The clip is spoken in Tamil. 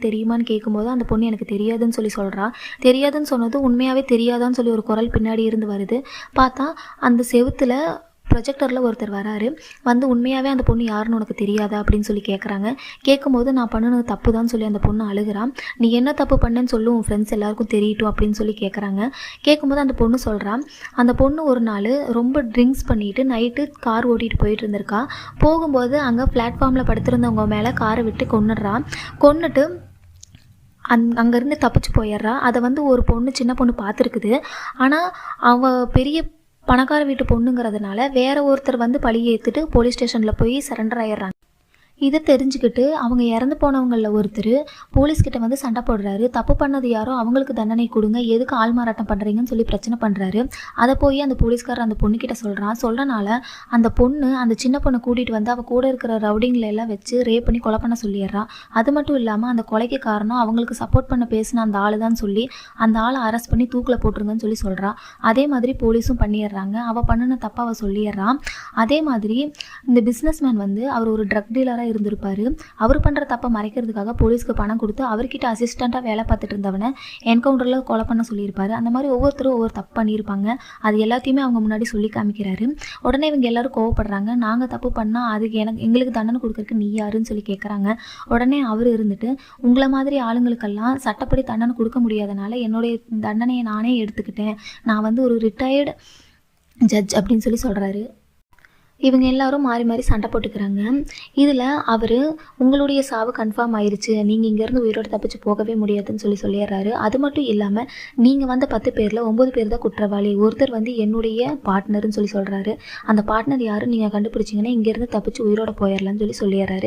தெரியுமான்னு கேட்கும்போது அந்த பொண்ணு எனக்கு தெரியாதுன்னு சொல்லி சொல்கிறா. தெரியாதுன்னு சொன்னது உண்மையாகவே தெரியாதான்னு சொல்லி ஒரு குரல் பின்னாடி இருந்து வருது. பார்த்தா அந்த செவுத்தில் ப்ரொஜெக்டரில் ஒருத்தர் வராரு. வந்து உண்மையாகவே அந்த பொண்ணு யாருன்னு உனக்கு தெரியாதா அப்படின்னு சொல்லி கேட்குறாங்க. கேட்கும்போது நான் பண்ணினது தப்பு தான் சொல்லி அந்த பொண்ணு அழுகிறான். நீ என்ன தப்பு பண்ணேன்னு சொல்லி உன் ஃப்ரெண்ட்ஸ் எல்லாருக்கும் தெரியட்டும் அப்படின்னு சொல்லி கேட்குறாங்க. கேட்கும்போது அந்த பொண்ணு சொல்கிறான், அந்த பொண்ணு ஒரு நாள் ரொம்ப ட்ரிங்க்ஸ் பண்ணிவிட்டு நைட்டு கார் ஓட்டிகிட்டு போயிட்டு இருந்திருக்கா. போகும்போது அங்கே பிளாட்ஃபார்மில் படுத்திருந்தவங்க மேலே காரை விட்டு கொன்னுட்டு அங்கேருந்து தப்பிச்சு போயிடுறா. அதை வந்து ஒரு பொண்ணு சின்ன பொண்ணு பார்த்துருக்குது. ஆனால் அவள் பெரிய பணக்கார வீட்டு பொண்ணுங்கிறதுனால வேற ஒருத்தர் வந்து பழி ஏற்றுட்டு போலீஸ் ஸ்டேஷனில் போய் சரண்டர் ஆயிடுறாங்க. இதை தெரிஞ்சுக்கிட்டு அவங்க இறந்து போனவங்களில் ஒருத்தர் போலீஸ்கிட்ட வந்து சண்டை போடுறாரு. தப்பு பண்ணது யாரோ அவங்களுக்கு தண்டனை கொடுங்க, எதுக்கு ஆள் மாறாட்டம் பண்ணுறீங்கன்னு சொல்லி பிரச்சனை பண்ணுறாரு. அதை போய் அந்த போலீஸ்காரர் அந்த பொண்ணுக்கிட்ட சொல்கிறனால அந்த பொண்ணு அந்த சின்ன பொண்ணை கூட்டிகிட்டு வந்து அவள் கூட இருக்கிற ரவுடிங்களை எல்லாம் வச்சு ரேப் பண்ணி கொலை பண்ண சொல்லிடுறான். அது மட்டும் இல்லாமல் அந்த கொலைக்கு காரணம் அவங்களுக்கு சப்போர்ட் பண்ண பேசின அந்த ஆள் தான் சொல்லி அந்த ஆளை அரெஸ்ட் பண்ணி தூக்கில் போட்டுருங்கன்னு சொல்லி சொல்கிறா. அதே மாதிரி போலீஸும் பண்ணிடுறாங்க. அவள் பண்ணின தப்பை அவள் சொல்லிடுறான். அதே மாதிரி இந்த பிஸ்னஸ்மேன் வந்து அவர் ஒரு ட்ரக் டீலராக இருந்திருப்பாரு. அவர் பண்ணுற தப்பை மறைக்கிறதுக்காக போலீஸ்க்கு பணம் கொடுத்து அவர்கிட்ட அசிஸ்டண்ட்டாக வேலை பார்த்துட்டு இருந்தவனை என்கவுண்டரில் கொலை பண்ண சொல்லியிருப்பாரு. அந்த மாதிரி ஒவ்வொருத்தரும் ஒவ்வொரு தப்பு பண்ணியிருப்பாங்க. அது எல்லாத்தையுமே அவங்க முன்னாடி சொல்லி காமிக்கிறாரு. உடனே இவங்க எல்லாரும் கோவப்படுறாங்க. நாங்கள் தப்பு பண்ணால் அதுக்கு எங்களுக்கு தண்டனை கொடுக்கறதுக்கு நீ யாருன்னு சொல்லி கேட்குறாங்க. உடனே அவர் இருந்துட்டு, உங்களை மாதிரி ஆளுங்களுக்கெல்லாம் சட்டப்படி தண்டனை கொடுக்க முடியாதனால என்னுடைய தண்டனையை நானே எடுத்துக்கிட்டேன். நான் வந்து ஒரு ரிட்டையர்டு ஜட்ஜ் அப்படின்னு சொல்லி சொல்கிறாரு. இவங்க எல்லாரும் மாறி மாறி சண்டை போட்டுக்கிறாங்க. இதில் அவர் உங்களுடைய சாவு கன்ஃபார்ம் ஆயிடுச்சு, நீங்கள் இங்கேருந்து உயிரோடு தப்பிச்சு போகவே முடியாதுன்னு சொல்லிடுறாரு. அது மட்டும் இல்லாமல் நீங்கள் வந்த 10 பேரில் 9 பேர் தான் குற்றவாளி. ஒருத்தர் வந்து என்னுடைய பார்ட்னர்னு சொல்கிறாரு. அந்த பார்ட்னர் யாரும் நீங்கள் கண்டுபிடிச்சிங்கன்னா இங்கேருந்து தப்பிச்சு உயிரோட போயிடலான்னு சொல்லிடுறாரு.